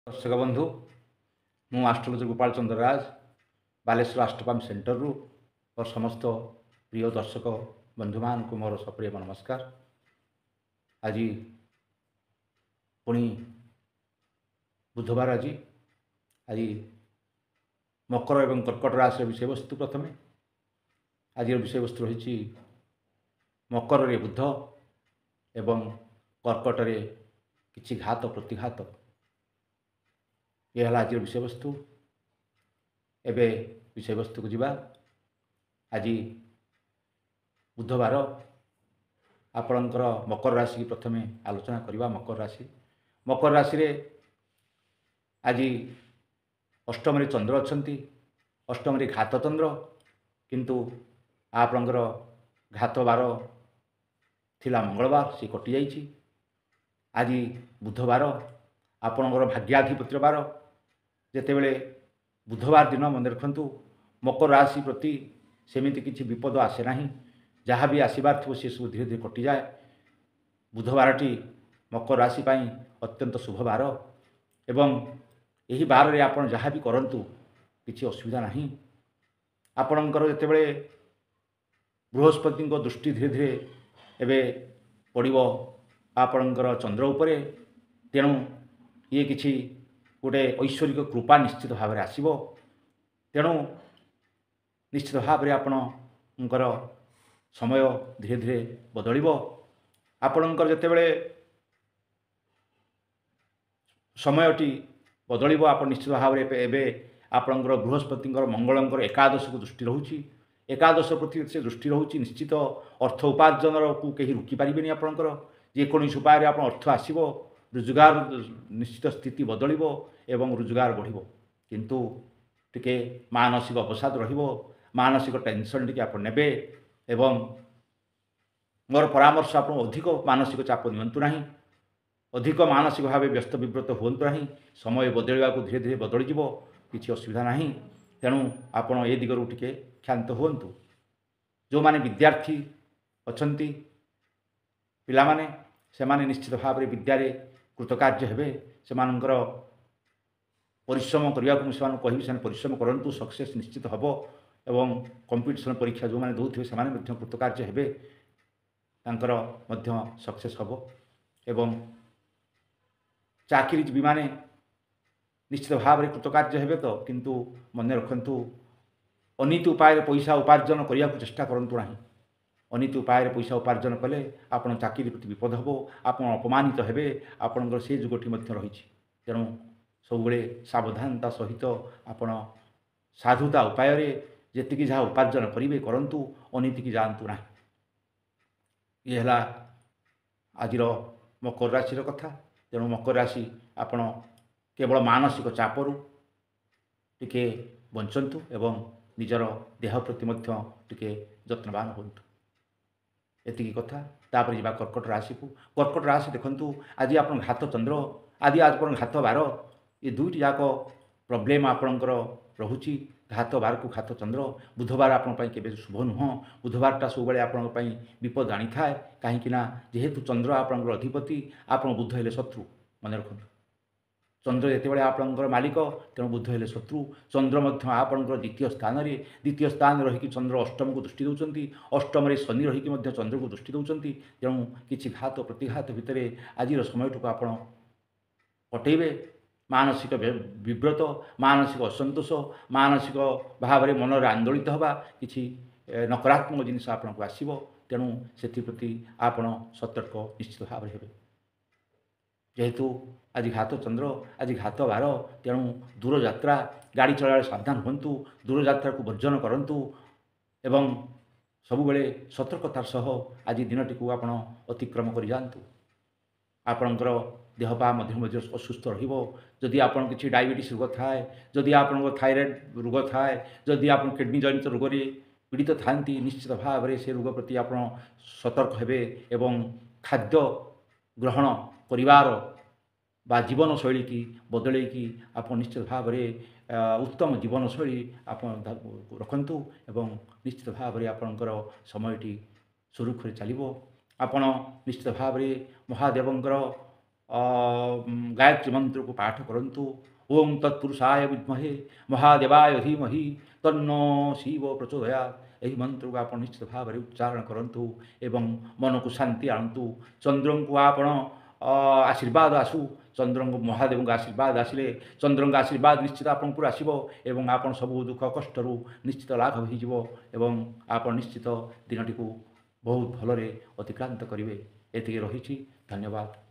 दर्शक बंधु मु आस्ट्रोलॉजर गोपाल चंद्र राज बालेश्वर आस्ट्रोपाम सेंटर रु और समस्त प्रिय दर्शक बंधु मान को मोर सप्रिय नमस्कार। आज पुणी बुधवार आज मकर एवं कर्कट राशि विषय वस्तु प्रथम आज विषय वस्तु रही मकर रे बुध एवं कर्कट रे किछि घात प्रतिघात यह आज विषय वस्तु। एबे विषय वस्तु को जीवा आज बुधवार आपणकर मकर राशि की प्रथम आलोचना करवा। मकर राशि रे आज अष्टम रे चंद्र अछंती, अष्टम रे घात चंद्र, किंतु आपणकर घात बार थिला मंगलवार से कटि जाइछि। आज बुधवार आपणकर भाग्याधिपत्य बार जेतेबेले बुधवार दिन मन रखु मकर राशि प्रति सेमिति किछि विपद आसे नाही, जहाँ भी आसबार थो सी सब धीरे धीरे कटि जाए। बुधवारटी मकर राशि पाई अत्यंत शुभ बार एवं यही बार रे आपण जहाँ भी करंतु किछि असुविधा नाही। आपणकर जेतेबेले बृहस्पति दृष्टि धीरे धीरे एबे पड़िबो आपणकर चंद्र उपरे, तेणु ये किछि गोटे ऐश्वरिक कृपा निश्चित भाव में आसब। तेणु निश्चित भाव में आपणकर समय धीरे धीरे बदल आपणकर जेतेबेले समयटी बदल आप निश्चित भाव में एबे आपणकर बृहस्पति मंगलंकर एकादश को दृष्टि रोची, एकादश प्रति से दृष्टि रोची। निश्चित अर्थ उपार्जन को कहीं रुकी पारे आपणकर जेकोसी उपाय आप अर्थ आसब, रोजगार निश्चित स्थिति बदल एवं रोजगार बढ़, किंतु टिके मानसिक अवसाद रहिबो, मानसिक टेंशन टिके आप नेबे एवं मोर परामर्श आप अधिक मानसिक चाप नियंतु नहीं, अधिक मानसिक भाव व्यस्त विव्रत हुंतु नहीं। समय बदलवा को धीरे धीरे बदल जीवो, किसी असुविधा नहीं। तेणु आपण ए दिगरु टिके क्षांत हुंतु। जो माने विद्यार्थी अछंती पिला माने से माने निश्चित भाव में विद्यारे कृतकार्य हेबे, सेमानंकर परिश्रम करने को मुझे कहि से परिश्रम करंतु, सक्सेस निश्चित हम एवं कंपिटिशन परीक्षा जो मैंने दौथे से कृतकार्य हेबे, तांकर मध्य सक्सेस हम एवं चाकरीजीवी माने निश्चित भाव में कृतकार्य हेबे। तो किंतु मन रखंतु अनीति उपाय पैसा उपार्जन करने को चेष्टा करंतु नहीं। अनीति उपाय पैसा उपार्जन कले आपन चाकरी प्रति विपद हम, आप अपमानित हेबे, आपणकर से जुगटी रही। तेणु सब सावधानता सहित आपण साधुता उपाय जी जहाँ उपार्जन करेंगे करंतु, अनीति की जातु ना। ये है आज मकर राशि कथा। तेणु मकर राशि आपण केवल मानसिक चापरू टिके बंचंतु एवं निजर देह प्रति टिके जत्नवान होंतु। एतिकी कथा। तापर जा कर्कट राशि को। कर्कट राशि देखंतु आज आप घात चंद्र आदि आज घात बार, ये दुईटी जाक प्रोब्लेम आपणकर रहुची। घात बार को घात चंद्र, बुधवार आपण के शुभ नुह। बुधवारटा सब आप विपद आनी थाए, कहीं जेहेतु चंद्र आपणकर अधिपति, आप बुध हेले शत्रु। मन रखु चंद्र जितेबाला आपणकर मालिक, तेणु बुध हेले शत्रु। चंद्र आपणकर द्वितीय स्थान रहीकि चंद्र अष्टम को दृष्टि दौरान, अष्टम शनि रहीकि चंद्र को दृष्टि दौरान। तेणु किसी घात प्रतिघात भितर आज समयटू आप कटेबे। मानसिक विव्रत, मानसिक असंतोष, मानसिक भाव में मन आंदोलित हवा किसी नकारात्मक जिनिस आपन को आसीबो। तेणु से आप सतर्क निश्चित भाव में हेबे। जेहेतु आज घात चंद्र, आज घात बार, तेणु दूर यात्रा गाड़ी चलाए सावधान हुंतु, दूर यात्रा को वर्जन करंतु एवं सबुबले सतर्कतार सह आज दिनटी को आपण अतिक्रम कर जातु। आपणकर देहपा मध्य असुस्थ रही। आपन किसी डायबिटीज रोग थाए, जदि आप थायराइड रोग थाए, जदि आप किडनी जनित रोग पीड़ित था, निश्चित भाव में से रोग प्रति आप सतर्क हेबे एवं खाद्य ग्रहण परिवार बा जीवन शैली की बदल की आप निश्चित भाव में उत्तम जीवन शैली आप रखंतु एवं निश्चित भाव में आपणकर समयटी सुरुखुरे चलिबो। आपण निश्चित भाव में महादेवंकर ଗାୟତ୍ରୀ ମନ୍ତ୍ରକୁ ପାଠ କରନ୍ତୁ। ଓಂ ତତ୍ପୁରୁଷାୟ ବିଦ୍ମହେ ମହାଦେବାୟ ଧୀମହି ତନ୍ନୋ ଶିବ ପ୍ରଚୋଦୟାତ୍। ଏହି ମନ୍ତ୍ରକୁ ଆପଣ ନିଶ୍ଚିତ ଭାବରେ ଉଚ୍ଚାରଣ କରନ୍ତୁ ଏବଂ ମନକୁ ଶାନ୍ତି ଆଣନ୍ତୁ। ଚନ୍ଦ୍ରଙ୍କୁ ଆପଣ ଆଶୀର୍ବାଦ ଆସୁ। ଚନ୍ଦ୍ରଙ୍କୁ ମହାଦେବଙ୍କ ଆଶୀର୍ବାଦ ଆସିଲେ ଚନ୍ଦ୍ରଙ୍କ ଆଶୀର୍ବାଦ ନିଶ୍ଚିତ ଆପଣଙ୍କ ଉପରୁ ଆସିବ ଏବଂ ଆପଣ ସବୁ ଦୁଃଖ କଷ୍ଟରୁ ନିଶ୍ଚିତ ଲାଘବ ହୋଇଯିବ ଏବଂ ଆପଣ ନିଶ୍ଚିତ ଦିନଟିକୁ ବହୁତ ଭଲରେ ଅତିକ୍ରାନ୍ତ କରିବେ। ଏତିକି ରହିଛି। ଧନ୍ୟବାଦ।